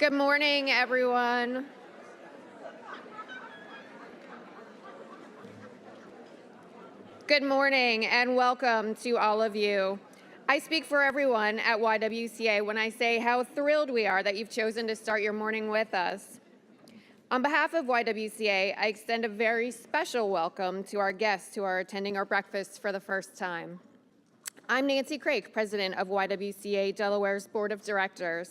Good morning, everyone. Good morning and welcome to all of you. I speak for everyone at YWCA when I say how thrilled we are that you've chosen to start your morning with us. On behalf of YWCA, I extend a very special welcome to our guests who are attending our breakfast for the first time. I'm Nancy Craik, president of YWCA Delaware's Board of Directors.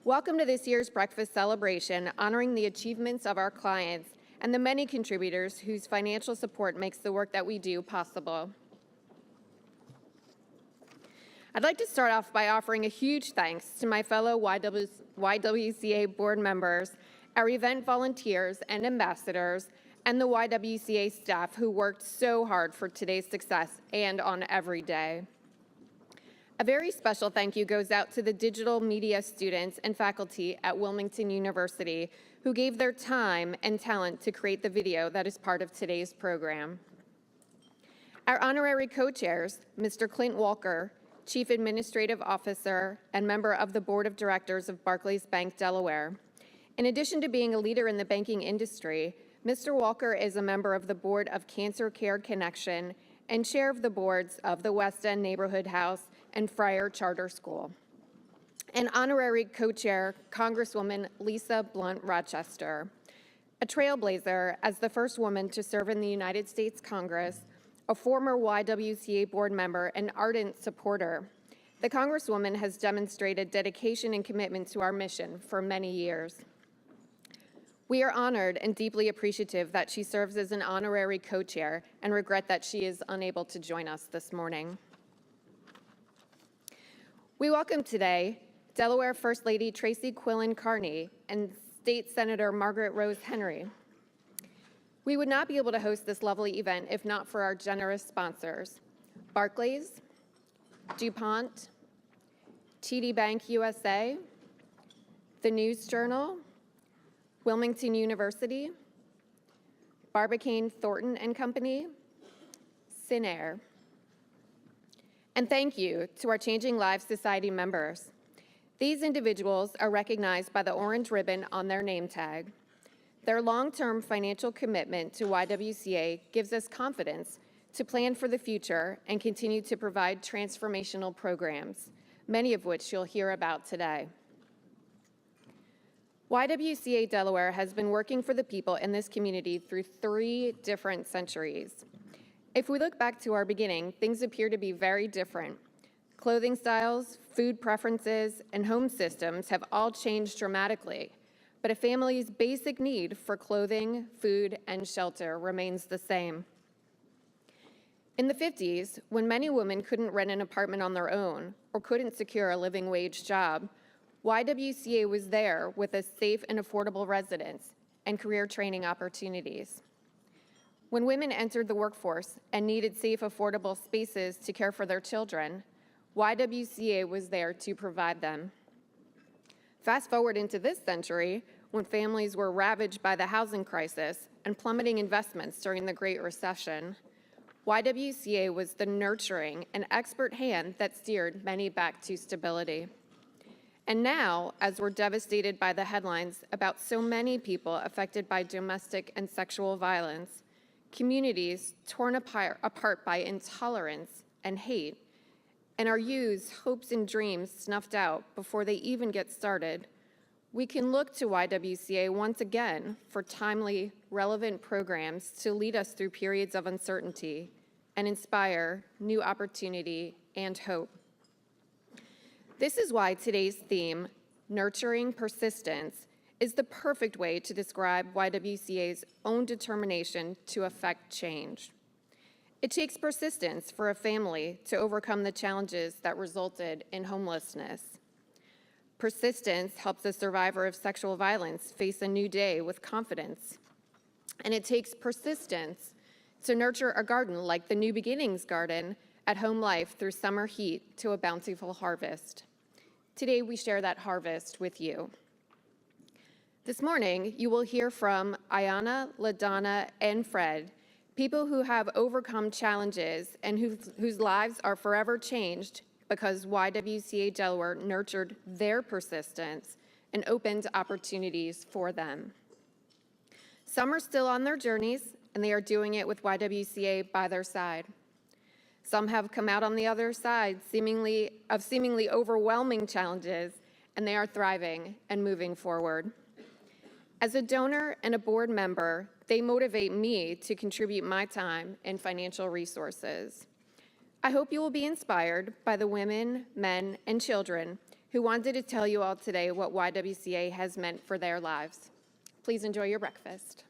Welcome to this year's breakfast celebration, honoring the achievements of our clients and the many contributors whose financial support makes the work that we do possible. I'd like to start off by offering a huge thanks to my fellow YWCA board members, our event volunteers and ambassadors, and the YWCA staff who worked so hard for today's success and on every day. A very special thank you goes out to the digital media students and faculty at Wilmington University who gave their time and talent to create the video that is part of today's program. Our honorary co-chairs, Mr. Clint Walker, Chief Administrative Officer and member of the Board of Directors of Barclays Bank Delaware. In addition to being a leader in the banking industry, Mr. Walker is a member of the Board of Cancer Care Connection and chair of the boards of the West End Neighborhood House and Friar Charter School. And honorary co-chair, Congresswoman Lisa Blunt Rochester, a trailblazer as the first woman to serve in the United States Congress, a former YWCA board member and ardent supporter. The Congresswoman has demonstrated dedication and commitment to our mission for many years. We are honored and deeply appreciative that she serves as an honorary co-chair and regret that she is unable to join us this morning. We welcome today Delaware First Lady Tracy Quillen Carney and State Senator Margaret Rose Henry. We would not be able to host this lovely event if not for our generous sponsors, Barclays, DuPont, TD Bank USA, the News Journal, Wilmington University, Barbicane Thornton and Company, Sinair. And thank you to our Changing Lives Society members. These individuals are recognized by the orange ribbon on their name tag. Their long-term financial commitment to YWCA gives us confidence to plan for the future and continue to provide transformational programs, many of which you'll hear about today. YWCA Delaware has been working for the people in this community through 3 different centuries. If we look back to our beginning, things appear to be very different. Clothing styles, food preferences, and home systems have all changed dramatically, but a family's basic need for clothing, food, and shelter remains the same. In the 50s, when many women couldn't rent an apartment on their own or couldn't secure a living wage job, YWCA was there with a safe and affordable residence and career training opportunities. When women entered the workforce and needed safe, affordable spaces to care for their children, YWCA was there to provide them. Fast forward into this century, when families were ravaged by the housing crisis and plummeting investments during the Great Recession, YWCA was the nurturing and expert hand that steered many back to stability. And now, as we're devastated by the headlines about so many people affected by domestic and sexual violence, communities torn apart by intolerance and hate, and our youth's hopes and dreams snuffed out before they even get started, we can look to YWCA once again for timely, relevant programs to lead us through periods of uncertainty and inspire new opportunity and hope. This is why today's theme, Nurturing Persistence, is the perfect way to describe YWCA's own determination to affect change. It takes persistence for a family to overcome the challenges that resulted in homelessness. Persistence helps a survivor of sexual violence face a new day with confidence. And it takes persistence to nurture a garden like the New Beginnings Garden at Home Life through summer heat to a bountiful harvest. Today we share that harvest with you. This morning, you will hear from Ayana, LaDonna, and Fred, people who have overcome challenges and whose lives are forever changed because YWCA Delaware nurtured their persistence and opened opportunities for them. Some are still on their journeys, and they are doing it with YWCA by their side. Some have come out on the other side seemingly overwhelming challenges, and they are thriving and moving forward. As a donor and a board member, they motivate me to contribute my time and financial resources. I hope you will be inspired by the women, men, and children who wanted to tell you all today what YWCA has meant for their lives. Please enjoy your breakfast.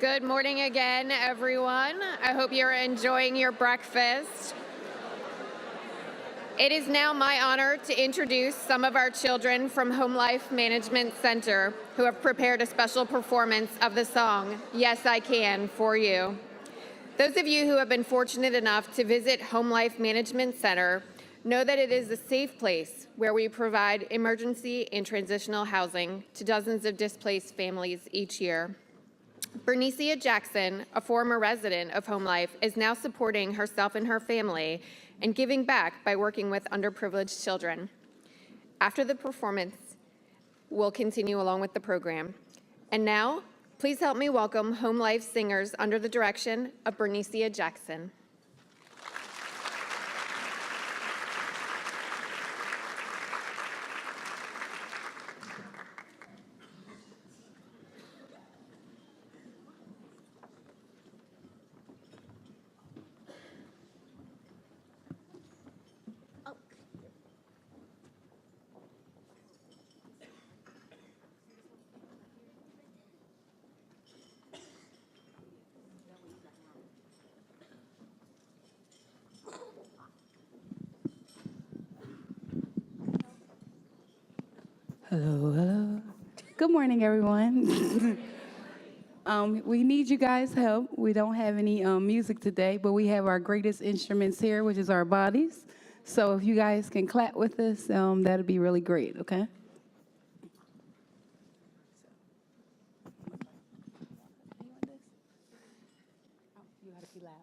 Good morning again, everyone. I hope you're enjoying your breakfast. It is now my honor to introduce some of our children from Home Life Management Center who have prepared a special performance of the song, Yes I Can, for you. Those of you who have been fortunate enough to visit Home Life Management Center know that it is a safe place where we provide emergency and transitional housing to dozens of displaced families each year. Bernicia Jackson, a former resident of Home Life, is now supporting herself and her family and giving back by working with underprivileged children. After the performance, we'll continue along with the program. And now, please help me welcome Home Life singers under the direction of Bernicia Jackson. Hello, hello. Good morning, everyone. We need you guys' help. We don't have any music today, but we have our greatest instruments here, which is our bodies. So if you guys can clap with us, that'd be really great, okay? You gotta be loud.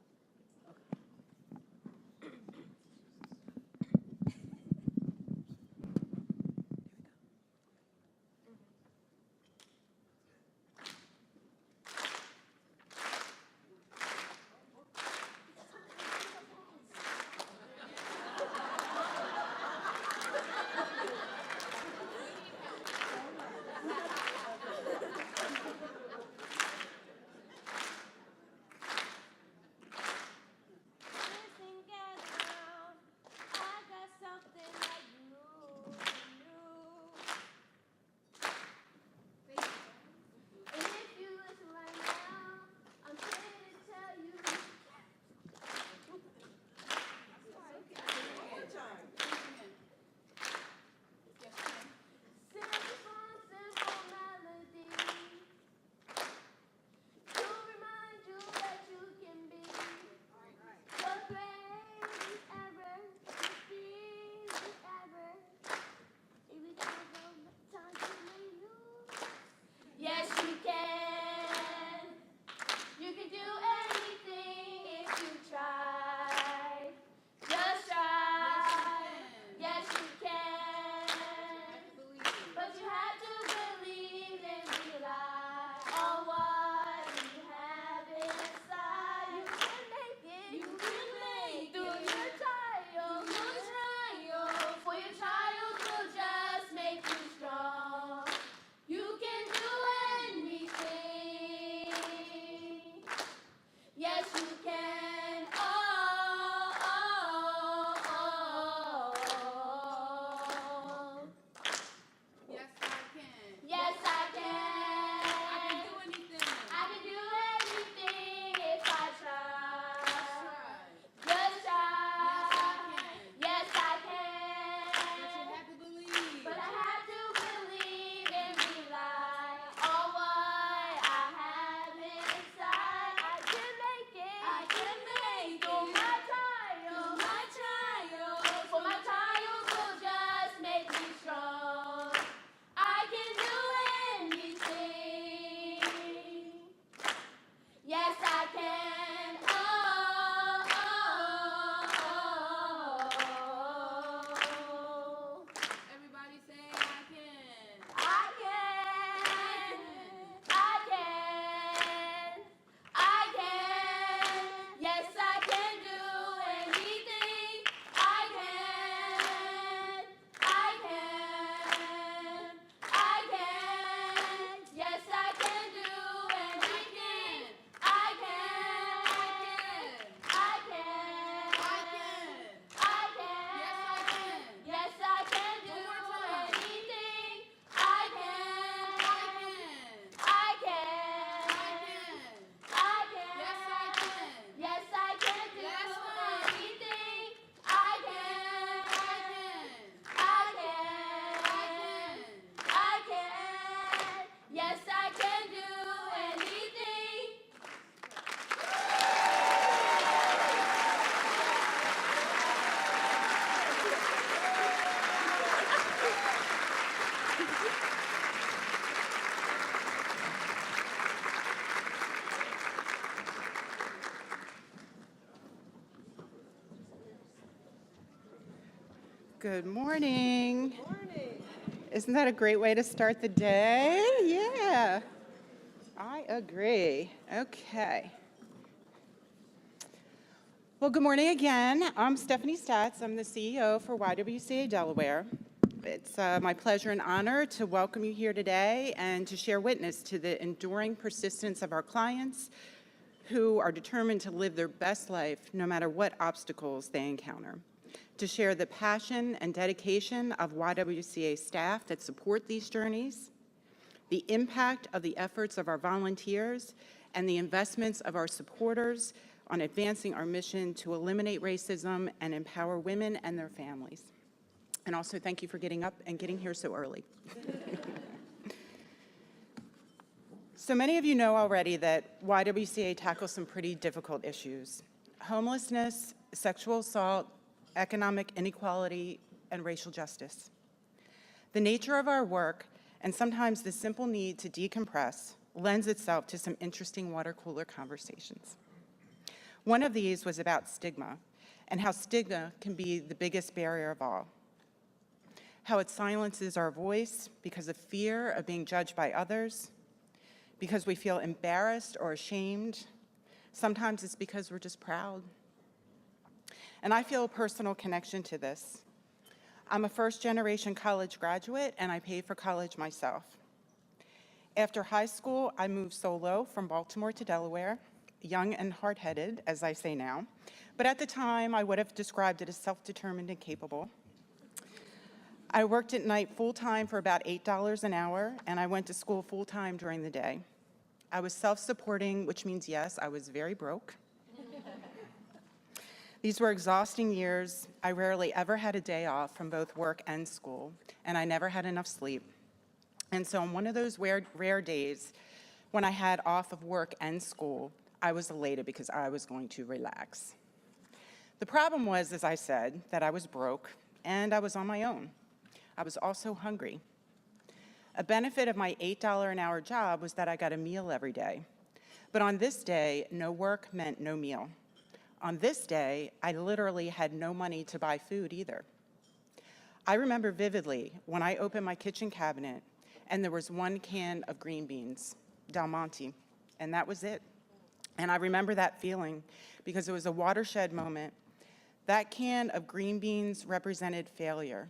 Good morning. Good morning. Isn't that a great way to start the day? Yeah, I agree. Okay. Well, good morning again. I'm Stephanie Statz. I'm the CEO for YWCA Delaware. It's my pleasure and honor to welcome you here today and to share witness to the enduring persistence of our clients who are determined to live their best life no matter what obstacles they encounter. To share the passion and dedication of YWCA staff that support these journeys, the impact of the efforts of our volunteers, and the investments of our supporters on advancing our mission to eliminate racism and empower women and their families. And also, thank you for getting up and getting here so early. So many of you know already that YWCA tackles some pretty difficult issues: homelessness, sexual assault, economic inequality, and racial justice. The nature of our work, and sometimes the simple need to decompress, lends itself to some interesting water cooler conversations. One of these was about stigma, and how stigma can be the biggest barrier of all. How it silences our voice because of fear of being judged by others, because we feel embarrassed or ashamed. Sometimes it's because we're just proud. And I feel a personal connection to this. I'm a first-generation college graduate, and I paid for college myself. After high school, I moved solo from Baltimore to Delaware, young and hard-headed, as I say now. But at the time, I would have described it as self-determined and capable. I worked at night full-time for about $8 an hour, and I went to school full-time during the day. I was self-supporting, which means, yes, I was very broke. These were exhausting years. I rarely ever had a day off from both work and school, and I never had enough sleep. And so on one of those rare days when I had off of work and school, I was elated because I was going to relax. The problem was, as I said, that I was broke and I was on my own. I was also hungry. A benefit of my $8 an hour job was that I got a meal every day. But on this day, no work meant no meal. On this day, I literally had no money to buy food either. I remember vividly when I opened my kitchen cabinet and there was one can of green beans, Del Monte, and that was it. And I remember that feeling because it was a watershed moment. That can of green beans represented failure.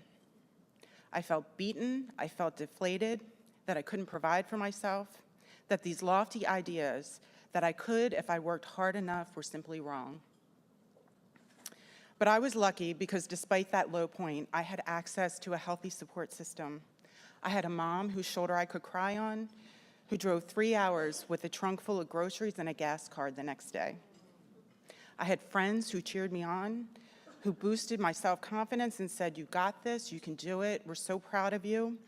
I felt beaten, I felt deflated, that I couldn't provide for myself, that these lofty ideas that I could if I worked hard enough were simply wrong. But I was lucky because despite that low point, I had access to a healthy support system. I had a mom whose shoulder I could cry on, who drove 3 hours with a trunk full of groceries and a gas card the next day. I had friends who cheered me on, who boosted my self-confidence and said, "You got this, you can do it, we're so proud of you,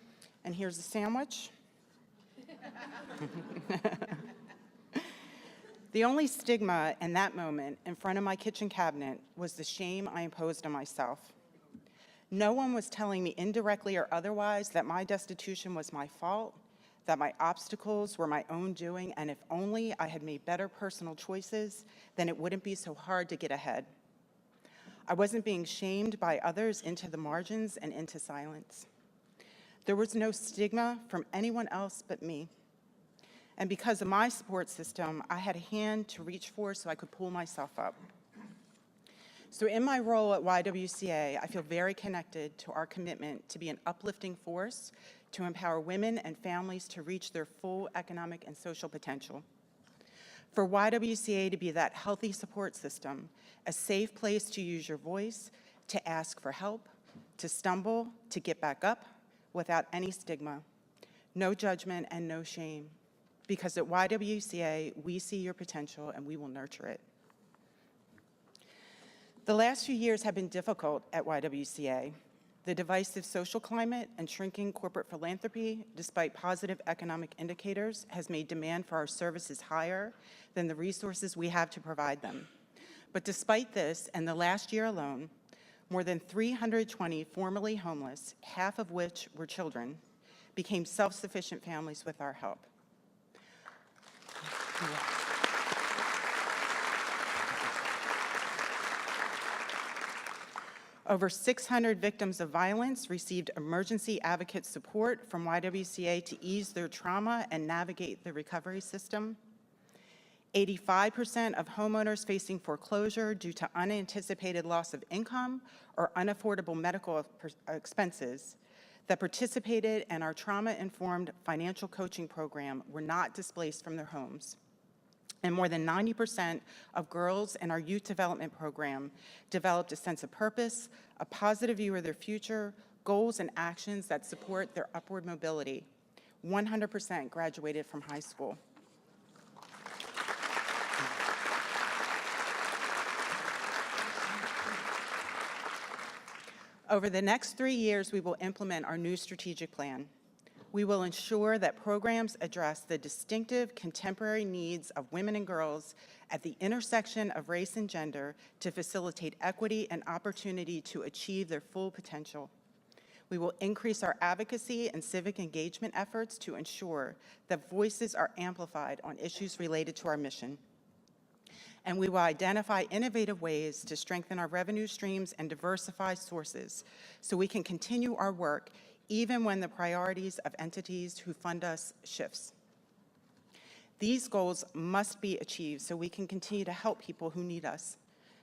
and here's a sandwich." The only stigma in that moment in front of my kitchen cabinet was the shame I imposed on myself. No one was telling me indirectly or otherwise that my destitution was my fault, that my obstacles were my own doing, and if only I had made better personal choices, then it wouldn't be so hard to get ahead. I wasn't being shamed by others into the margins and into silence. There was no stigma from anyone else but me. And because of my support system, I had a hand to reach for so I could pull myself up. So in my role at YWCA, I feel very connected to our commitment to be an uplifting force to empower women and families to reach their full economic and social potential. For YWCA to be that healthy support system, a safe place to use your voice, to ask for help, to stumble, to get back up without any stigma, no judgment and no shame. Because at YWCA, we see your potential and we will nurture it. The last few years have been difficult at YWCA. The divisive social climate and shrinking corporate philanthropy, despite positive economic indicators, has made demand for our services higher than the resources we have to provide them. But despite this, in the last year alone, more than 320 formerly homeless, half of which were children, became self-sufficient families with our help. Over 600 victims of violence received emergency advocate support from YWCA to ease their trauma and navigate the recovery system. 85% of homeowners facing foreclosure due to unanticipated loss of income or unaffordable medical expenses that participated in our trauma-informed financial coaching program were not displaced from their homes. And more than 90% of girls in our youth development program developed a sense of purpose, a positive view of their future, goals and actions that support their upward mobility. 100% graduated from high school. Over the next 3 years, we will implement our new strategic plan. We will ensure that programs address the distinctive contemporary needs of women and girls at the intersection of race and gender to facilitate equity and opportunity to achieve their full potential. We will increase our advocacy and civic engagement efforts to ensure that voices are amplified on issues related to our mission. And we will identify innovative ways to strengthen our revenue streams and diversify sources so we can continue our work even when the priorities of entities who fund us shifts. These goals must be achieved so we can continue to help people who need us,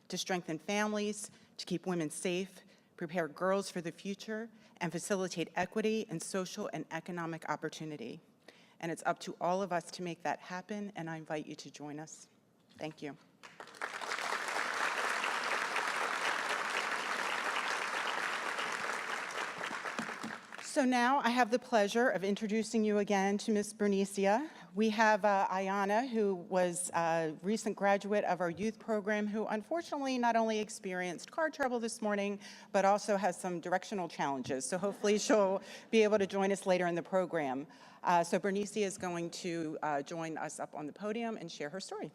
to strengthen families, to keep women safe, prepare girls for the future, and facilitate equity and social and economic opportunity. And it's up to all of us to make that happen, and I invite you to join us. Thank you. So now I have the pleasure of introducing you again to Ms. Bernicia. We have Ayana, who was a recent graduate of our youth program, who unfortunately not only experienced car trouble this morning, but also has some directional challenges. So hopefully she'll be able to join us later in the program. So Bernicia is going to join us up on the podium and share her story.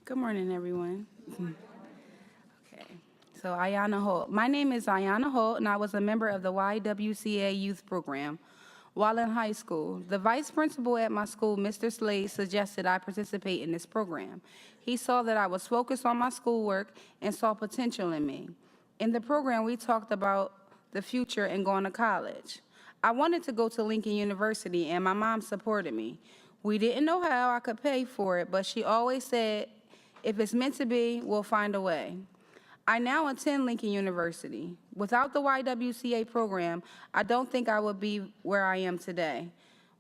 Good morning, everyone. Okay, so Ayana Holt. My name is Ayana Holt, and I was a member of the YWCA Youth Program. While in high school, the vice principal at my school, Mr. Slade, suggested I participate in this program. He saw that I was focused on my schoolwork and saw potential in me. In the program, we talked about the future and going to college. I wanted to go to Lincoln University, and my mom supported me. We didn't know how I could pay for it, but she always said, if it's meant to be, we'll find a way. I now attend Lincoln University. Without the YWCA program, I don't think I would be where I am today.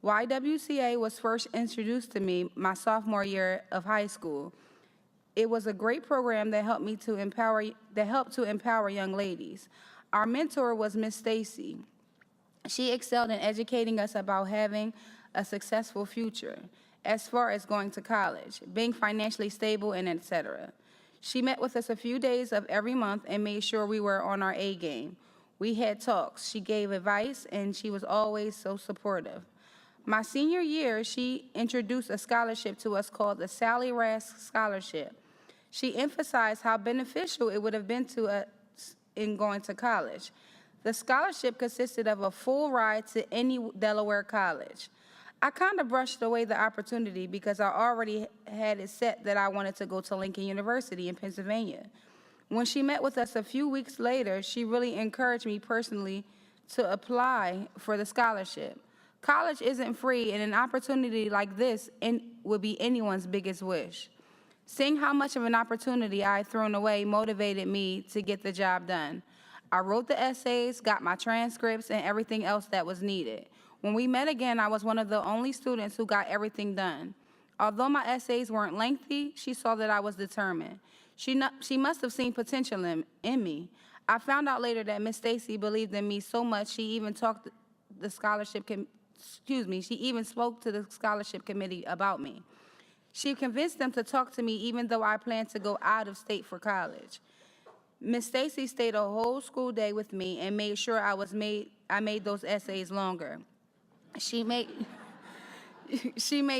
YWCA was first introduced to me my sophomore year of high school. It was a great program that helped to empower young ladies. Our mentor was Miss Stacy. She excelled in educating us about having a successful future as far as going to college, being financially stable, and etc. She met with us a few days of every month and made sure we were on our A game. We had talks. She gave advice, and she was always so supportive. My senior year, she introduced a scholarship to us called the Sally Rask Scholarship. She emphasized how beneficial it would have been to us in going to college. The scholarship consisted of a full ride to any Delaware college. I kind of brushed away the opportunity because I already had it set that I wanted to go to Lincoln University in Pennsylvania. When she met with us a few weeks later, she really encouraged me personally to apply for the scholarship. College isn't free, and an opportunity like this would be anyone's biggest wish. Seeing how much of an opportunity I had thrown away motivated me to get the job done. I wrote the essays, got my transcripts, and everything else that was needed. When we met again, I was one of the only students who got everything done. Although my essays weren't lengthy, she saw that I was determined. She must have seen potential in me. I found out later that Miss Stacy believed in me so much she even spoke to the scholarship committee about me. She convinced them to talk to me even though I planned to go out of state for college. Miss Stacy stayed a whole school day with me and made sure I made those essays longer. She made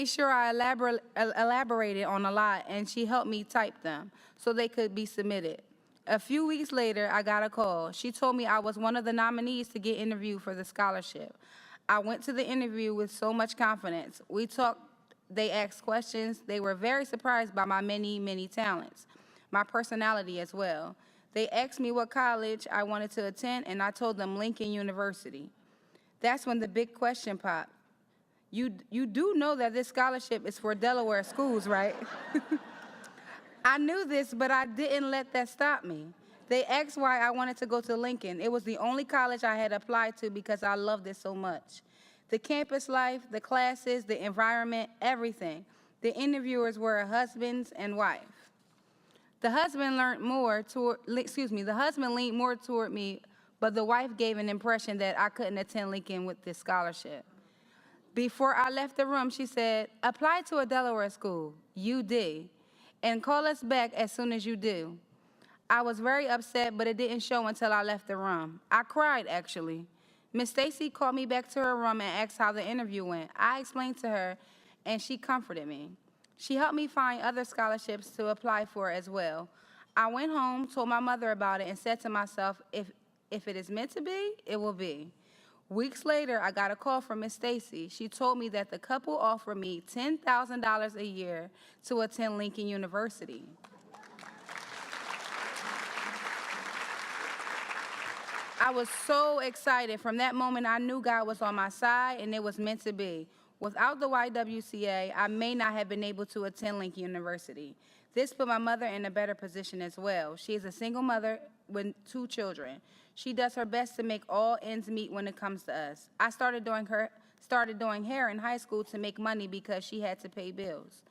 sure I elaborated on a lot, and she helped me type them so they could be submitted. A few weeks later, I got a call. She told me I was one of the nominees to get interviewed for the scholarship. I went to the interview with so much confidence. We talked, they asked questions. They were very surprised by my many, many talents, my personality as well. They asked me what college I wanted to attend, and I told them Lincoln University. That's when the big question popped. You do know that this scholarship is for Delaware schools, right? I knew this, but I didn't let that stop me. They asked why I wanted to go to Lincoln. It was the only college I had applied to because I loved it so much. The campus life, the classes, the environment, everything. The interviewers were husbands and wife. The husband leaned more toward me, but the wife gave an impression that I couldn't attend Lincoln with this scholarship. Before I left the room, she said, apply to a Delaware school, UD, and call us back as soon as you do. I was very upset, but it didn't show until I left the room. I cried, actually. Miss Stacy called me back to her room and asked how the interview went. I explained to her, and she comforted me. She helped me find other scholarships to apply for as well. I went home, told my mother about it, and said to myself, if it is meant to be, it will be. Weeks later, I got a call from Miss Stacy. She told me that the couple offered me $10,000 a year to attend Lincoln University. I was so excited. From that moment, I knew God was on my side, and it was meant to be. Without the YWCA, I may not have been able to attend Lincoln University. This put my mother in a better position as well. She is a single mother with 2 children. She does her best to make all ends meet when it comes to us. I started doing hair in high school to make money because she had to pay bills.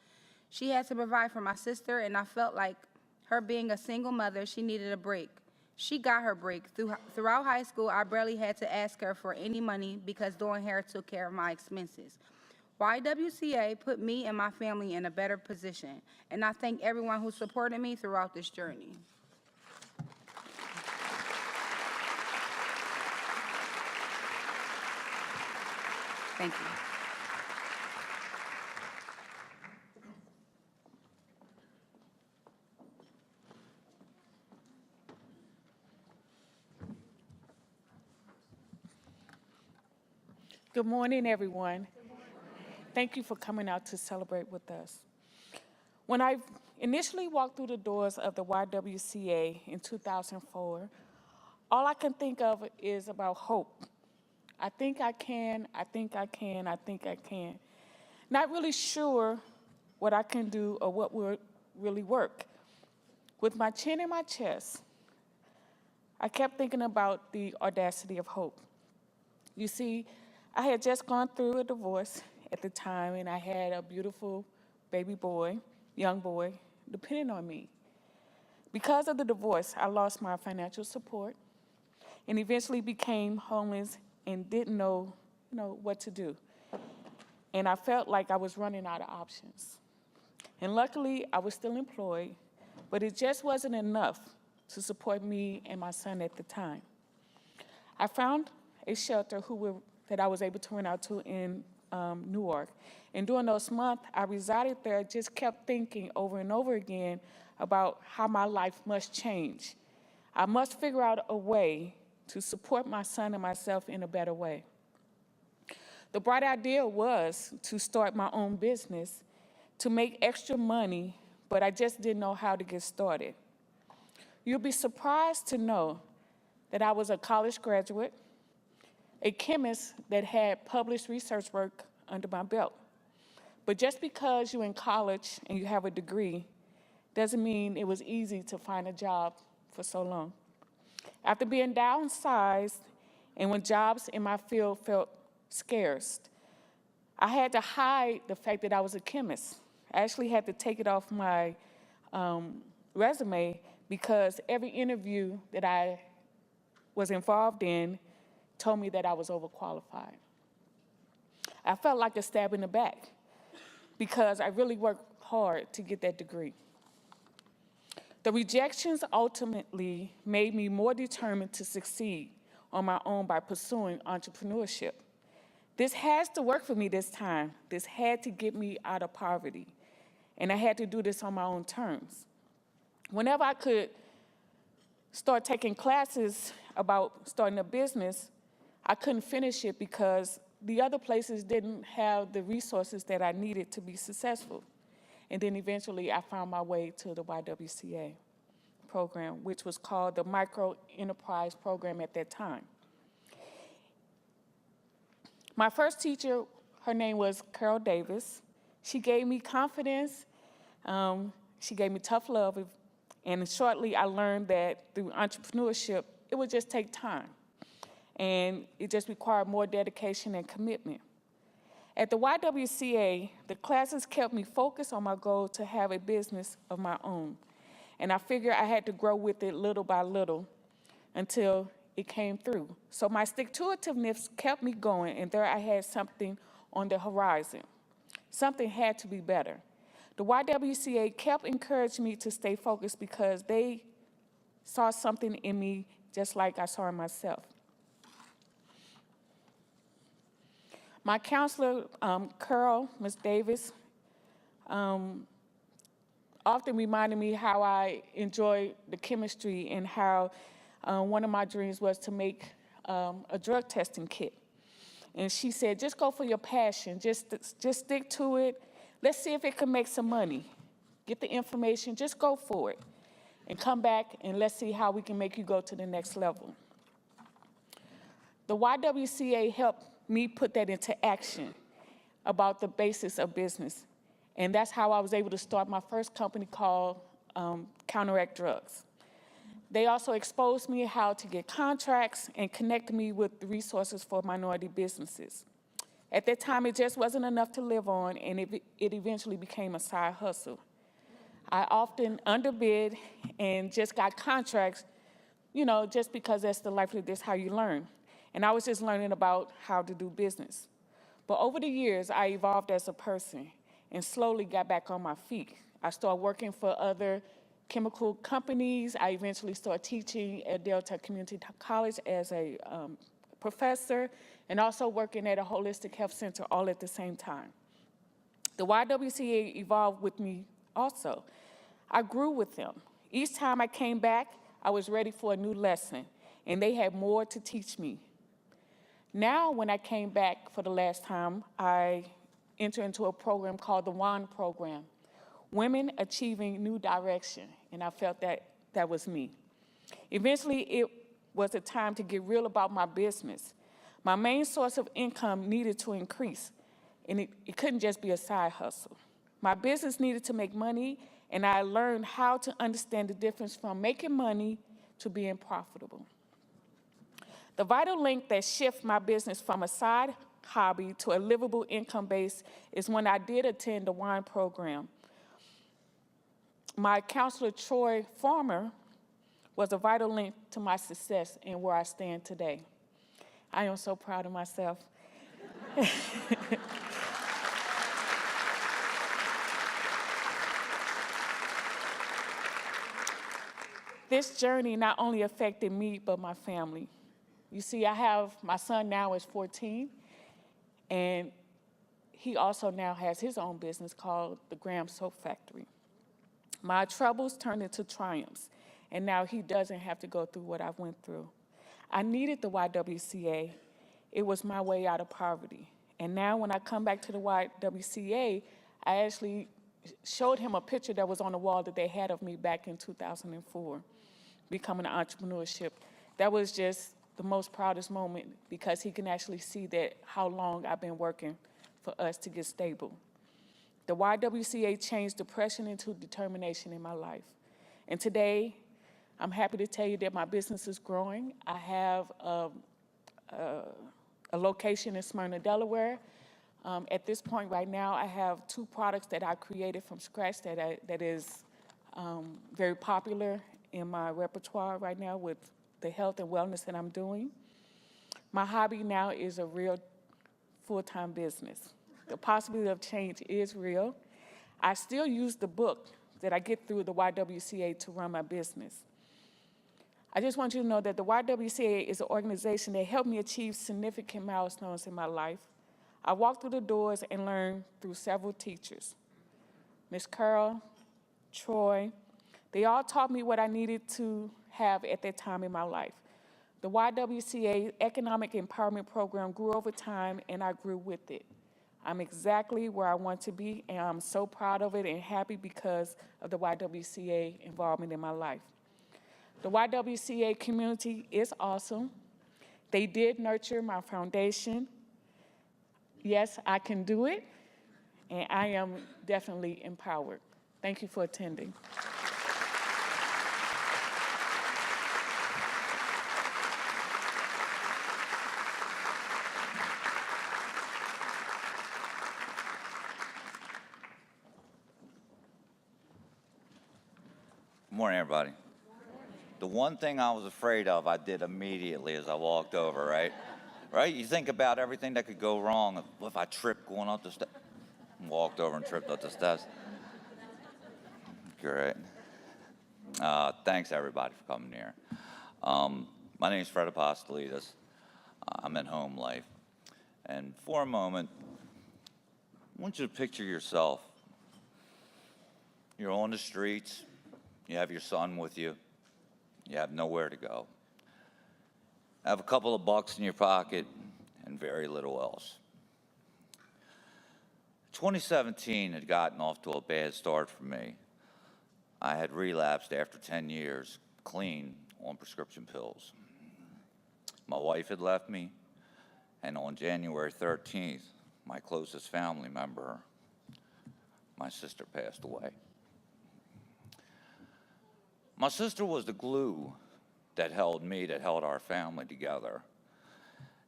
She had to provide for my sister, and I felt like her being a single mother, she needed a break. She got her break. Throughout high school, I barely had to ask her for any money because doing hair took care of my expenses. YWCA put me and my family in a better position, and I thank everyone who supported me throughout this journey. Thank you. Good morning, everyone. Thank you for coming out to celebrate with us. When I initially walked through the doors of the YWCA in 2004, all I can think of is about hope. I think I can, I think I can, I think I can. Not really sure what I can do or what will really work. With my chin in my chest, I kept thinking about the audacity of hope. You see, I had just gone through a divorce at the time, and I had a beautiful baby boy, young boy, depending on me. Because of the divorce, I lost my financial support and eventually became homeless and didn't know, what to do. And I felt like I was running out of options. And luckily, I was still employed, but it just wasn't enough to support me and my son at the time. I found a shelter that I was able to rent out to in Newark. And during those months I resided there, I just kept thinking over and over again about how my life must change. I must figure out a way to support my son and myself in a better way. The bright idea was to start my own business to make extra money, but I just didn't know how to get started. You'll be surprised to know that I was a college graduate, a chemist that had published research work under my belt. But just because you're in college and you have a degree doesn't mean it was easy to find a job for so long. After being downsized and when jobs in my field felt scarce, I had to hide the fact that I was a chemist. I actually had to take it off my resume because every interview that I was involved in told me that I was overqualified. I felt like a stab in the back because I really worked hard to get that degree. The rejections ultimately made me more determined to succeed on my own by pursuing entrepreneurship. This has to work for me this time. This had to get me out of poverty, and I had to do this on my own terms. Whenever I could started taking classes about starting a business, I couldn't finish it because the other places didn't have the resources that I needed to be successful. And then eventually I found my way to the YWCA program, which was called the Micro Enterprise Program at that time. My first teacher, her name was Carol Davis. She gave me confidence. She gave me tough love. And shortly I learned that through entrepreneurship, it would just take time. And it just required more dedication and commitment. At the YWCA, the classes kept me focused on my goal to have a business of my own. And I figured I had to grow with it little by little until it came through. So my stick-to-itiveness kept me going, and there I had something on the horizon. Something had to be better. The YWCA kept encouraging me to stay focused because they saw something in me just like I saw in myself. My counselor, Carol, Ms. Davis, often reminded me how I enjoy the chemistry and how one of my dreams was to make a drug testing kit. And she said, just go for your passion, just stick to it. Let's see if it can make some money. Get the information, just go for it. And come back and let's see how we can make you go to the next level. The YWCA helped me put that into action about the basics of business. And that's how I was able to start my first company called Counteract Drugs. They also exposed me how to get contracts and connected me with the resources for minority businesses. At that time, it just wasn't enough to live on, and it eventually became a side hustle. I often underbid and just got contracts, just because that's the livelihood, that's how you learn. And I was just learning about how to do business. But over the years, I evolved as a person and slowly got back on my feet. I started working for other chemical companies. I eventually started teaching at Delta Community College as a professor and also working at a holistic health center all at the same time. The YWCA evolved with me also. I grew with them. Each time I came back, I was ready for a new lesson, and they had more to teach me. Now, when I came back for the last time, I entered into a program called the WAN program, Women Achieving New Direction, and I felt that was me. Eventually, it was a time to get real about my business. My main source of income needed to increase, and it couldn't just be a side hustle. My business needed to make money, and I learned how to understand the difference from making money to being profitable. The vital link that shifted my business from a side hobby to a livable income base is when I did attend the WAN program. My counselor, Troy Farmer, was a vital link to my success and where I stand today. I am so proud of myself. This journey not only affected me, but my family. You see, my son now is 14, and he also now has his own business called the Graham Soap Factory. My troubles turned into triumphs, and now he doesn't have to go through what I went through. I needed the YWCA. It was my way out of poverty. And now when I come back to the YWCA, I actually showed him a picture that was on the wall that they had of me back in 2004, becoming an entrepreneurship. That was just the most proudest moment because he can actually see that how long I've been working for us to get stable. The YWCA changed depression into determination in my life. And today, I'm happy to tell you that my business is growing. I have a location in Smyrna, Delaware. At this point right now, I have 2 products that I created from scratch that is very popular in my repertoire right now with the health and wellness that I'm doing. My hobby now is a real full-time business. The possibility of change is real. I still use the book that I get through the YWCA to run my business. I just want you to know that the YWCA is an organization that helped me achieve significant milestones in my life. I walked through the doors and learned through several teachers. Ms. Carol, Troy, They all taught me what I needed to have at that time in my life. The YWCA Economic Empowerment Program grew over time, and I grew with it. I'm exactly where I want to be, and I'm so proud of it and happy because of the YWCA involvement in my life. The YWCA community is awesome. They did nurture my foundation. Yes, I can do it, and I am definitely empowered. Thank you for attending. Good morning, everybody. The one thing I was afraid of, I did immediately as I walked over, right? Right? You think about everything that could go wrong. If I tripped going up the steps, walked over and tripped up the steps. Great. Thanks, everybody, for coming here. My name is Fred Apostolides. I'm in home life. And for a moment, I want you to picture yourself. You're on the streets. You have your son with you. You have nowhere to go. Have a couple of bucks in your pocket and very little else. 2017 had gotten off to a bad start for me. I had relapsed after 10 years clean on prescription pills. My wife had left me, and on January 13th, my closest family member, my sister, passed away. My sister was the glue that held me, that held our family together.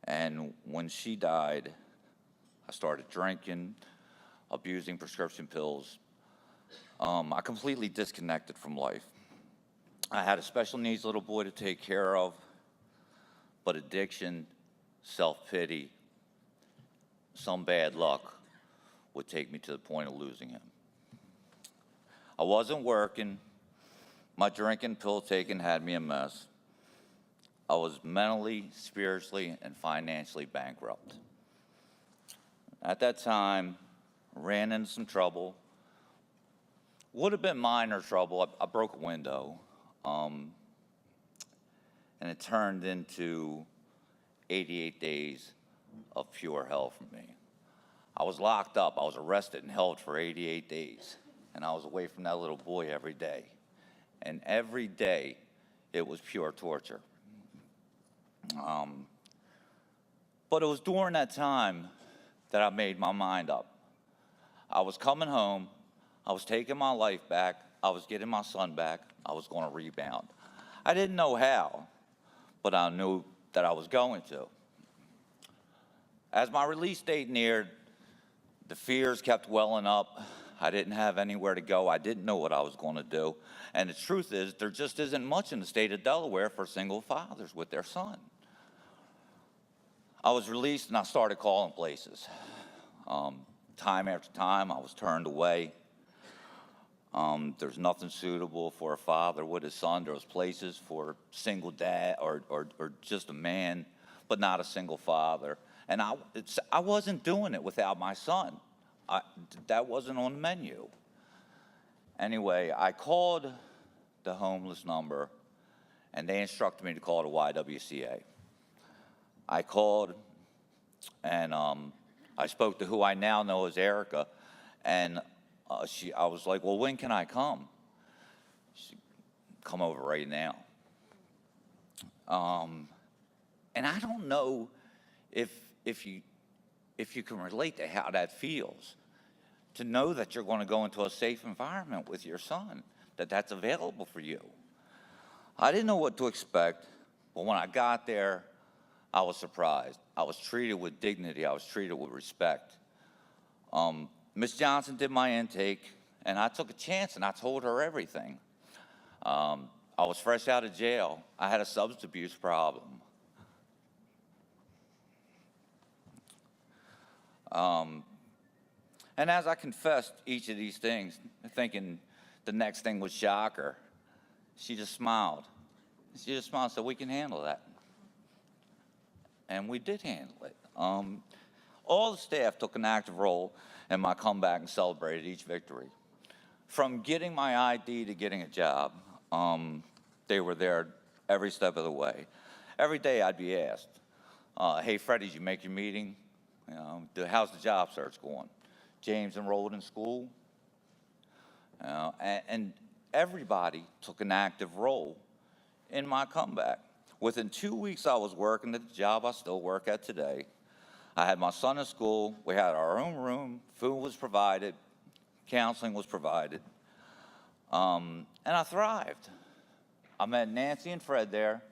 And when she died, I started drinking, abusing prescription pills. I completely disconnected from life. I had a special needs little boy to take care of, but addiction, self-pity, some bad luck would take me to the point of losing him. I wasn't working. My drinking, pill taking had me a mess. I was mentally, spiritually, and financially bankrupt. At that time, I ran into some trouble. Would have been minor trouble. I broke a window, and it turned into 88 days of pure hell for me. I was locked up. I was arrested and held for 88 days, and I was away from that little boy every day. And every day, it was pure torture. But it was during that time that I made my mind up. I was coming home. I was taking my life back. I was getting my son back. I was going to rebound. I didn't know how, but I knew that I was going to. As my release date neared, the fears kept welling up. I didn't have anywhere to go. I didn't know what I was going to do. And the truth is, there just isn't much in the state of Delaware for single fathers with their son. I was released and I started calling places. Time after time, I was turned away. There's nothing suitable for a father with his son. There was places for single dad or just a man, but not a single father. And I wasn't doing it without my son. That wasn't on the menu. Anyway, I called the homeless number, and they instructed me to call the YWCA. I called, and I spoke to who I now know as Erica, and I was like, well, when can I come? She said, come over right now. And I don't know if you can relate to how that feels, to know that you're going to go into a safe environment with your son, that's available for you. I didn't know what to expect, but when I got there, I was surprised. I was treated with dignity. I was treated with respect. Ms. Johnson did my intake, and I took a chance, and I told her everything. I was fresh out of jail. I had a substance abuse problem. And as I confessed each of these things, thinking the next thing would shock her, she just smiled. She just smiled and said, we can handle that. And we did handle it. All the staff took an active role in my comeback and celebrated each victory. From getting my ID to getting a job, they were there every step of the way. Every day I'd be asked, hey, Freddie, did you make your meeting? You know, how's the job search going? James enrolled in school? You know, and everybody took an active role in my comeback. Within 2 weeks, I was working at the job I still work at today. I had my son in school. We had our own room. Food was provided. Counseling was provided. And I thrived. I met Nancy and Fred there,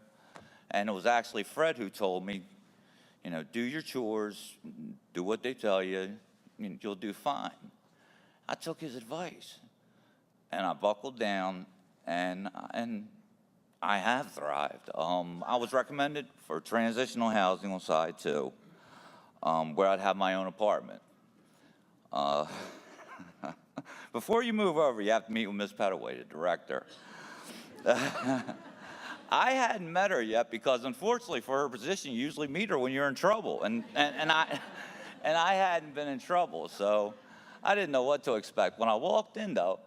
and it was actually Fred who told me, you know, do your chores, do what they tell you, you'll do fine. I took his advice, and I buckled down, and I have thrived. I was recommended for transitional housing on side 2, where I'd have my own apartment. Before you move over, you have to meet with Ms. Pettaway, the director. I hadn't met her yet because, unfortunately, for her position, you usually meet her when you're in trouble, and I hadn't been in trouble, so I didn't know what to expect. When I walked in, though,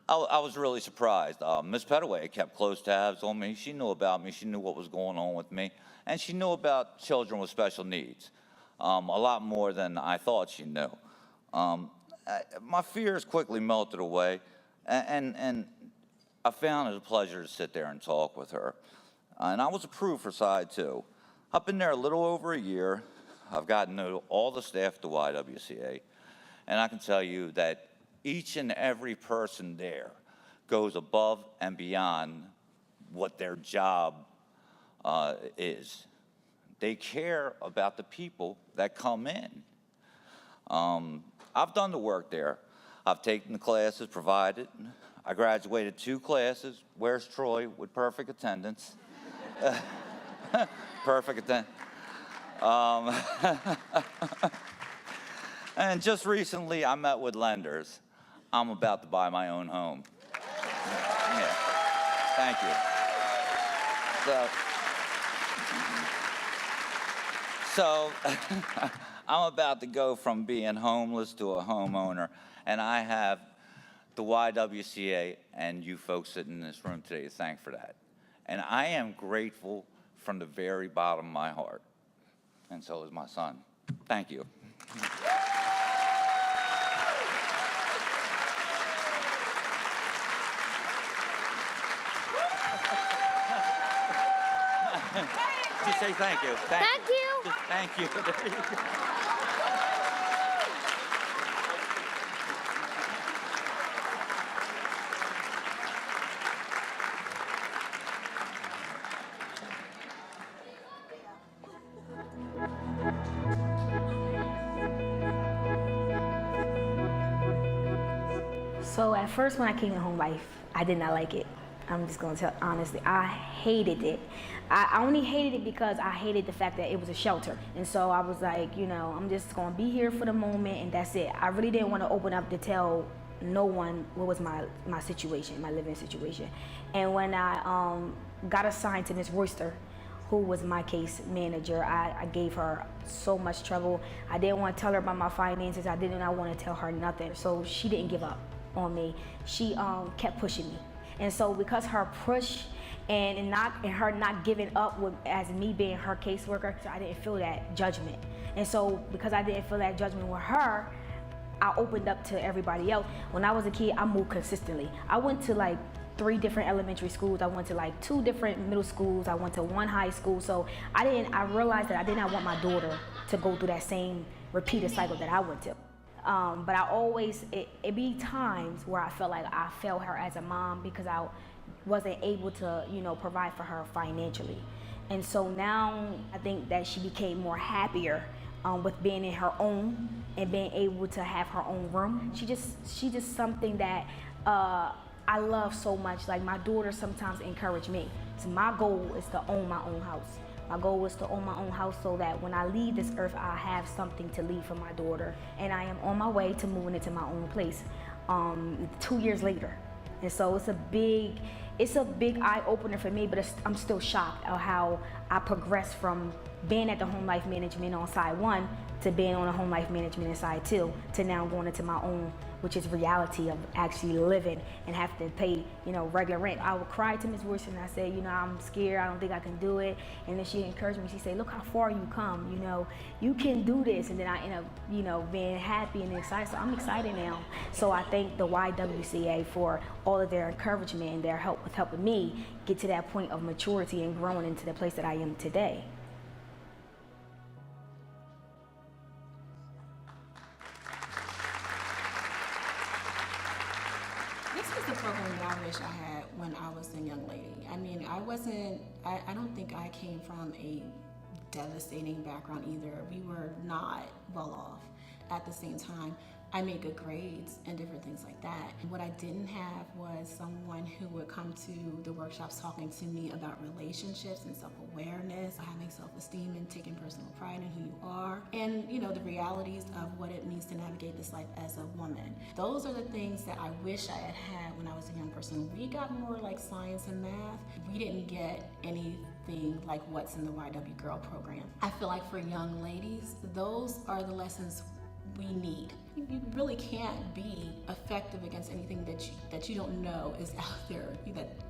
I was really surprised. Ms. Pettaway kept close tabs on me. She knew about me. She knew what was going on with me, and she knew about children with special needs, a lot more than I thought she knew. My fears quickly melted away, and I found it a pleasure to sit there and talk with her. And I was approved for side 2. I've been there a little over a year. I've gotten to know all the staff at the YWCA, and I can tell you that each and every person there goes above and beyond what their job is. They care about the people that come in. I've done the work there. I've taken the classes provided. I graduated 2 classes. Where's Troy? With perfect attendance. Perfect attendance. And just recently, I met with lenders. I'm about to buy my own home. Yeah. Thank you. So I'm about to go from being homeless to a homeowner, and I have the YWCA and you folks sitting in this room today to thank for that. And I am grateful from the very bottom of my heart, and so is my son. Thank you. Just say thank you. Thank you. Just thank you. There you go. So at first when I came to Home Life, I did not like it. I'm just gonna tell honestly, I hated it. I only hated it because I hated the fact that it was a shelter. And so I was like, you know, I'm just gonna be here for the moment and that's it. I really didn't want to open up to tell no one what was my situation, my living situation. And when I got assigned to Ms. Royster, who was my case manager, I gave her so much trouble. I didn't want to tell her about my finances. I did not want to tell her nothing. So she didn't give up on me. She kept pushing me. And so because her push and her not giving up as me being her caseworker, I didn't feel that judgment. And so because I didn't feel that judgment with her, I opened up to everybody else. When I was a kid, I moved consistently. I went to like 3 different elementary schools. I went to like 2 different middle schools. I went to 1 high school. So I realized that I did not want my daughter to go through that same repeated cycle that I went to. But I always, it be times where I felt like I failed her as a mom because I wasn't able to, you know, provide for her financially. And so now I think that she became more happier with being in her own and being able to have her own room. She just something that I love so much. Like my daughter sometimes encourage me. So my goal is to own my own house. My goal was to own my own house so that when I leave this earth, I have something to leave for my daughter. And I am on my way to moving into my own place 2 years later. And so it's a big eye opener for me, but I'm still shocked at how I progressed from being at the Home Life Management on side 1 to being on a home life management side too, to now going into my own, which is reality of actually living and have to pay, regular rent. I would cry to Ms. Wilson and I say, I'm scared, I don't think I can do it. And then she encouraged me, she said, look how far you come, you can do this. And then I end up, being happy and excited. So I'm excited now. So I thank the YWCA for all of their encouragement and their help with helping me get to that point of maturity and growing into the place that I am today. This was the program that I wish I had when I was a young lady. I mean, I don't think I came from a devastating background either. We were not well off. At the same time, I made good grades and different things like that. And what I didn't have was someone who would come to the workshops talking to me about relationships and self-awareness, having self-esteem and taking personal pride in who you are, and the realities of what it means to navigate this life as a woman. Those are the things that I wish I had had when I was a young person. We got more like science and math. We didn't get anything like what's in the YW Girl program. I feel like for young ladies, those are the lessons we need. You really can't be effective against anything that you don't know is out there,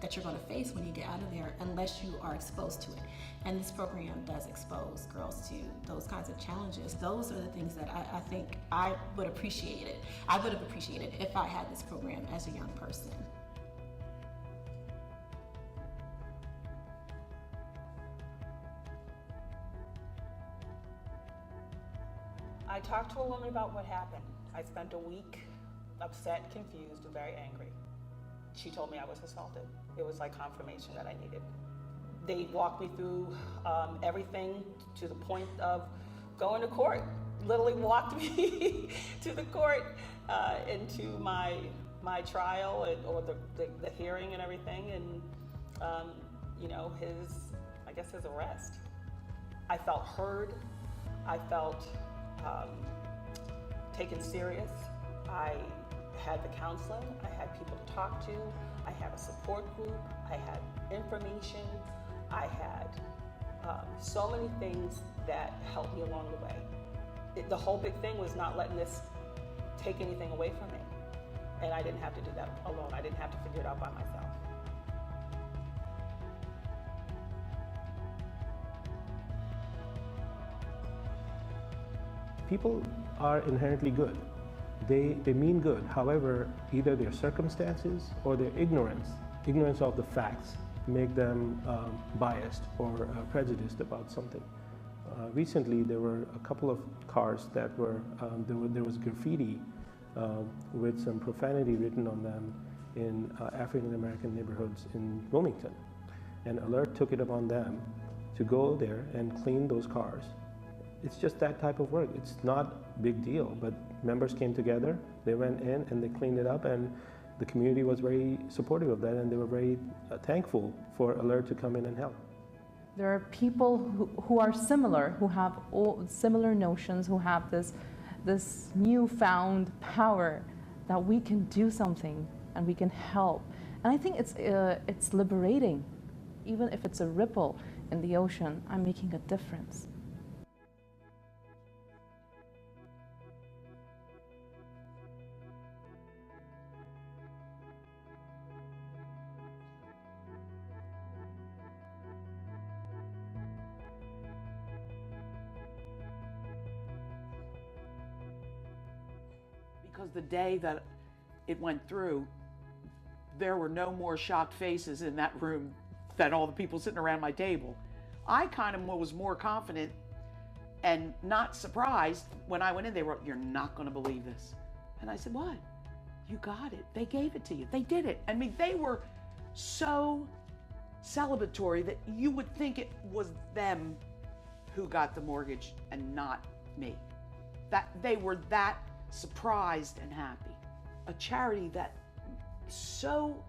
that you're going to face when you get out of there, unless you are exposed to it. And this program does expose girls to those kinds of challenges. Those are the things that I think I would appreciate it. I would have appreciated if I had this program as a young person. I talked to a woman about what happened. I spent a week upset, confused, and very angry. She told me I was assaulted. It was like confirmation that I needed. They walked me through everything to the point of going to court. Literally walked me to the court, into my trial or the hearing and everything, and his arrest. I felt heard. I felt taken serious. I had the counseling, I had people to talk to, I had a support group, I had information, I had so many things that helped me along the way. The whole big thing was not letting this take anything away from me. And I didn't have to do that alone. I didn't have to figure it out by myself. People are inherently good. They mean good. However, either their circumstances or their ignorance of the facts make them biased or prejudiced about something. Recently, there were a couple of cars that were, there was graffiti with some profanity written on them in African American neighborhoods in Wilmington. And Alert took it upon them to go there and clean those cars. It's just that type of work. It's not a big deal, but members came together, they went in and they cleaned it up, and the community was very supportive of that, and they were very thankful for Alert to come in and help. There are people who are similar, who have all similar notions, who have this newfound power that we can do something and we can help. And I think it's liberating. Even if it's a ripple in the ocean, I'm making a difference. Because the day that it went through, there were no more shocked faces in that room than all the people sitting around my table. I kind of was more confident and not surprised when I went in. They were, "You're not going to believe this." And I said, "What? You got it. They gave it to you. They did it." I mean, they were so celebratory that you would think it was them who got the mortgage and not me. That they were that surprised and happy. A charity that so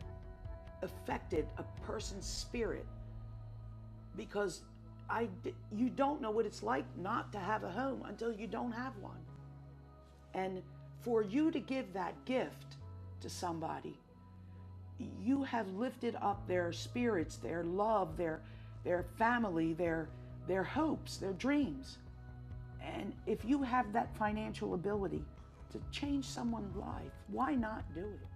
affected a person's spirit, because you don't know what it's like not to have a home until you don't have one. And for you to give that gift to somebody, you have lifted up their spirits, their love, their family, their hopes, their dreams. And if you have that financial ability to change someone's life, why not do it?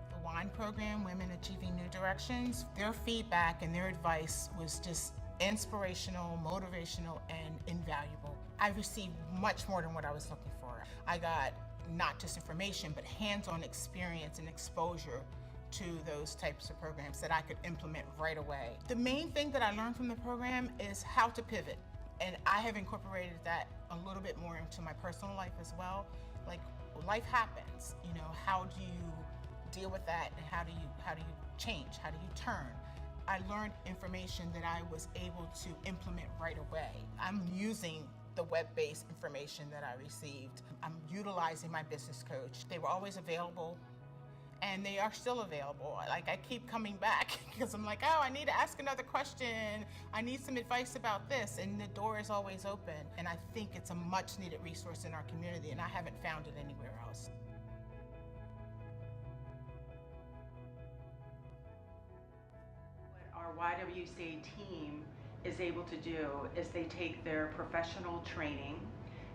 The WINE program, Women Achieving New Directions, their feedback and their advice was just inspirational, motivational, and invaluable. I received much more than what I was looking for. I got not just information, but hands-on experience and exposure to those types of programs that I could implement right away. The main thing that I learned from the program is how to pivot. And I have incorporated that a little bit more into my personal life as well. Like, life happens, you know, how do you deal with that, and how do you change, how do you turn? I learned information that I was able to implement right away. I'm using the web-based information that I received. I'm utilizing my business coach. They were always available, and they are still available. Like, I keep coming back because I'm like, oh, I need to ask another question. I need some advice about this, and the door is always open. And I think it's a much needed resource in our community, and I haven't found it anywhere else. What our YWCA team is able to do is they take their professional training,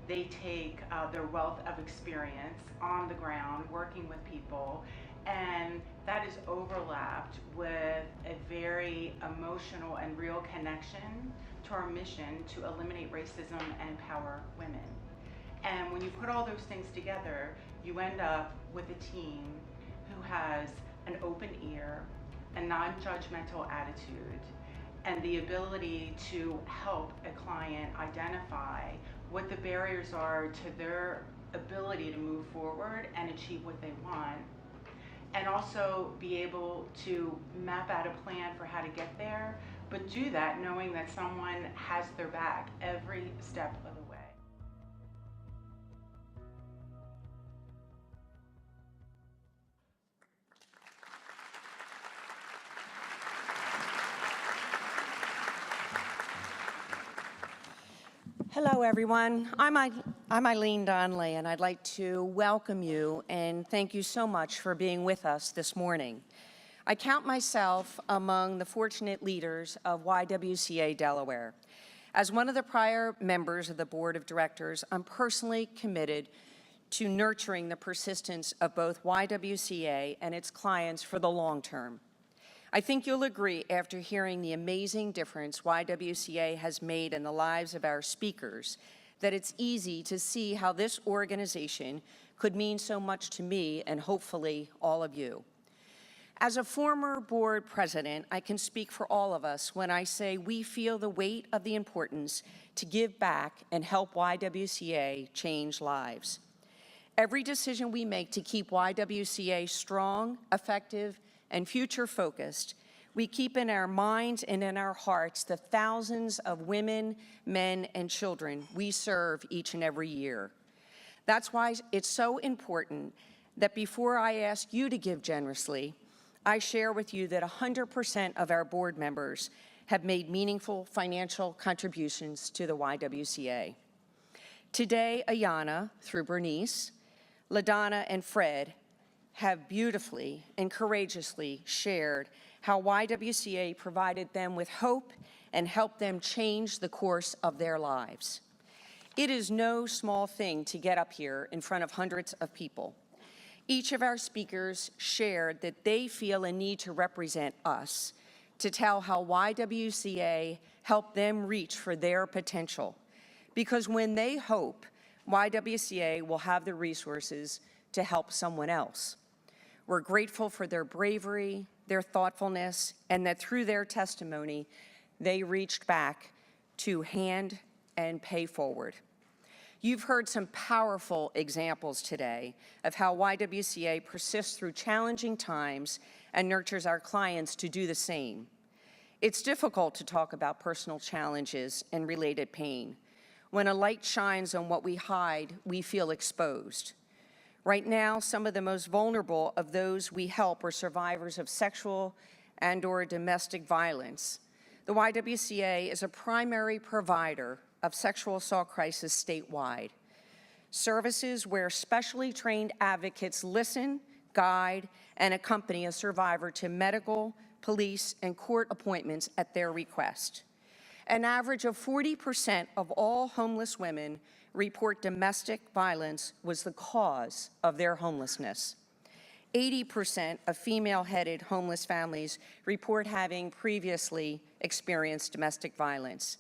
they take their wealth of experience on the ground working with people, and that is overlapped with a very emotional and real connection to our mission to eliminate racism and empower women. And when you put all those things together, you end up with a team who has an open ear, a non-judgmental attitude, and the ability to help a client identify what the barriers are to their ability to move forward and achieve what they want, and also be able to map out a plan for how to get there, but do that knowing that someone has their back every step of the way. Hello, everyone. I'm Eileen Donnelly, and I'd like to welcome you and thank you so much for being with us this morning. I count myself among the fortunate leaders of YWCA Delaware. As one of the prior members of the Board of Directors, I'm personally committed to nurturing the persistence of both YWCA and its clients for the long term. I think you'll agree, after hearing the amazing difference YWCA has made in the lives of our speakers, that it's easy to see how this organization could mean so much to me and hopefully all of you. As a former board president, I can speak for all of us when I say we feel the weight of the importance to give back and help YWCA change lives. Every decision we make to keep YWCA strong, effective, and future-focused, we keep in our minds and in our hearts the thousands of women, men, and children we serve each and every year. That's why it's so important that before I ask you to give generously, I share with you that 100% of our board members have made meaningful financial contributions to the YWCA. Today, Ayanna, through Bernice, LaDonna, and Fred, have beautifully and courageously shared how YWCA provided them with hope and helped them change the course of their lives. It is no small thing to get up here in front of hundreds of people. Each of our speakers shared that they feel a need to represent us, to tell how YWCA helped them reach for their potential. Because when they hope, YWCA will have the resources to help someone else. We're grateful for their bravery, their thoughtfulness, and that through their testimony, they reached back to hand and pay forward. You've heard some powerful examples today of how YWCA persists through challenging times and nurtures our clients to do the same. It's difficult to talk about personal challenges and related pain. When a light shines on what we hide, we feel exposed. Right now, some of the most vulnerable of those we help are survivors of sexual and/or domestic violence. The YWCA is a primary provider of sexual assault crisis statewide. Services where specially trained advocates listen, guide, and accompany a survivor to medical, police, and court appointments at their request. An average of 40% of all homeless women report domestic violence was the cause of their homelessness. 80% of female-headed homeless families report having previously experienced domestic violence.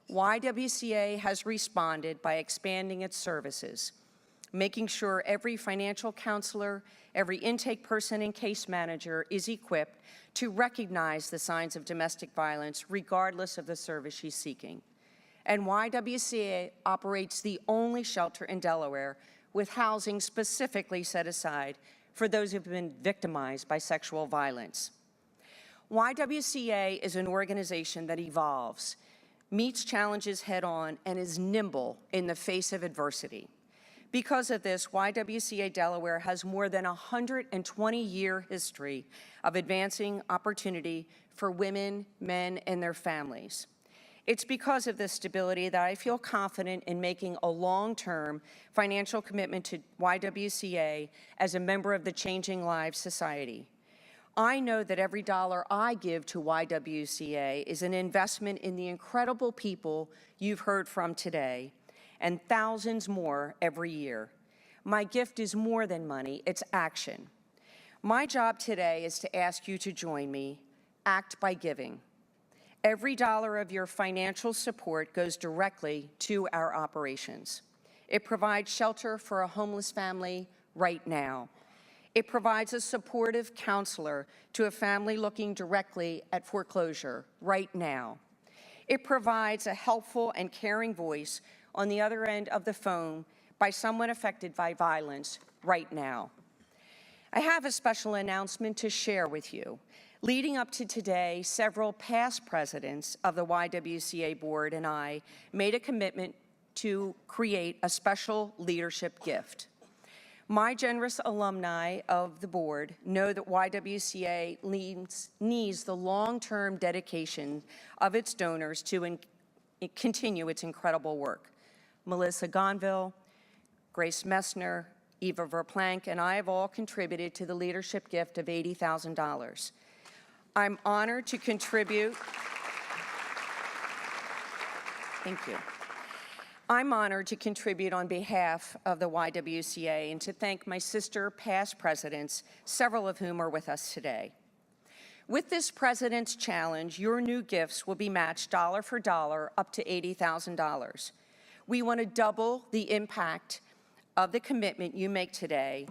YWCA has responded by expanding its services, making sure every financial counselor, every intake person and case manager is equipped to recognize the signs of domestic violence regardless of the service she's seeking. And YWCA operates the only shelter in Delaware with housing specifically set aside for those who've been victimized by sexual violence. YWCA is an organization that evolves, meets challenges head-on, and is nimble in the face of adversity. Because of this, YWCA Delaware has more than a 120-year history of advancing opportunity for women, men, and their families. It's because of this stability that I feel confident in making a long-term financial commitment to YWCA as a member of the Changing Lives Society. I know that every dollar I give to YWCA is an investment in the incredible people you've heard from today, and thousands more every year. My gift is more than money, it's action. My job today is to ask you to join me, act by giving. Every dollar of your financial support goes directly to our operations. It provides shelter for a homeless family right now. It provides a supportive counselor to a family looking directly at foreclosure right now. It provides a helpful and caring voice on the other end of the phone by someone affected by violence right now. I have a special announcement to share with you. Leading up to today, several past presidents of the YWCA board and I made a commitment to create a special leadership gift. My generous alumni of the board know that YWCA needs the long-term dedication of its donors to continue its incredible work. Melissa Gonville, Grace Messner, Eva Verplank, and I have all contributed to the leadership gift of $80,000. I'm honored to contribute. Thank you. I'm honored to contribute on behalf of the YWCA and to thank my sister past presidents, several of whom are with us today. With this President's Challenge, your new gifts will be matched dollar for dollar up to $80,000. We want to double the impact of the commitment you make today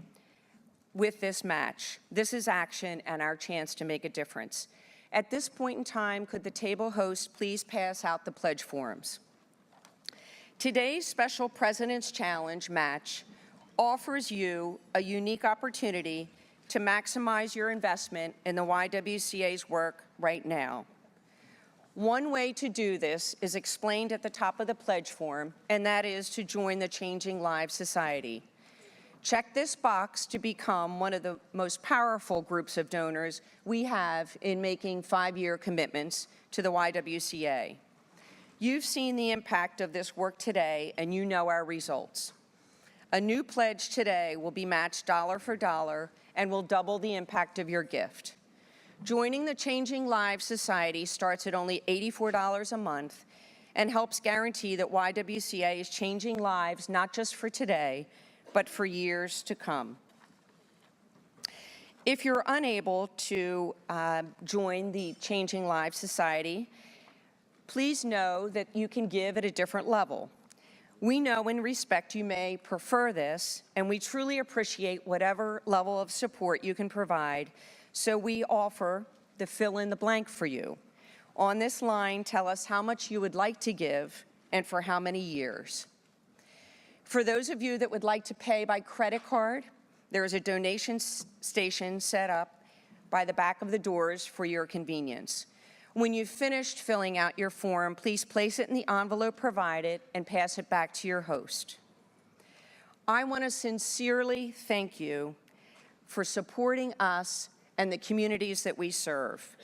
with this match. This is action and our chance to make a difference. At this point in time, could the table host please pass out the pledge forms? Today's special President's Challenge match offers you a unique opportunity to maximize your investment in the YWCA's work right now. One way to do this is explained at the top of the pledge form, and that is to join the Changing Lives Society. Check this box to become one of the most powerful groups of donors we have in making 5-year commitments to the YWCA. You've seen the impact of this work today, and you know our results. A new pledge today will be matched dollar for dollar and will double the impact of your gift. Joining the Changing Lives Society starts at only $84 a month and helps guarantee that YWCA is changing lives not just for today, but for years to come. If you're unable to join the Changing Lives Society, please know that you can give at a different level. We know and respect you may prefer this, and we truly appreciate whatever level of support you can provide, so we offer the fill in the blank for you. On this line, tell us how much you would like to give and for how many years. For those of you that would like to pay by credit card, there is a donation station set up by the back of the doors for your convenience. When you've finished filling out your form, please place it in the envelope provided and pass it back to your host. I want to sincerely thank you for supporting us and the communities that we serve.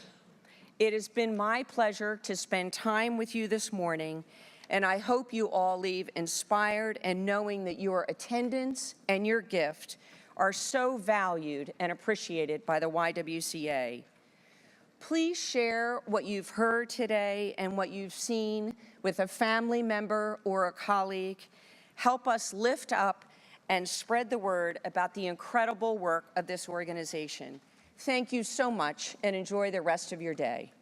It has been my pleasure to spend time with you this morning, and I hope you all leave inspired and knowing that your attendance and your gift are so valued and appreciated by the YWCA. Please share what you've heard today and what you've seen with a family member or a colleague. Help us lift up and spread the word about the incredible work of this organization. Thank you so much and enjoy the rest of your day.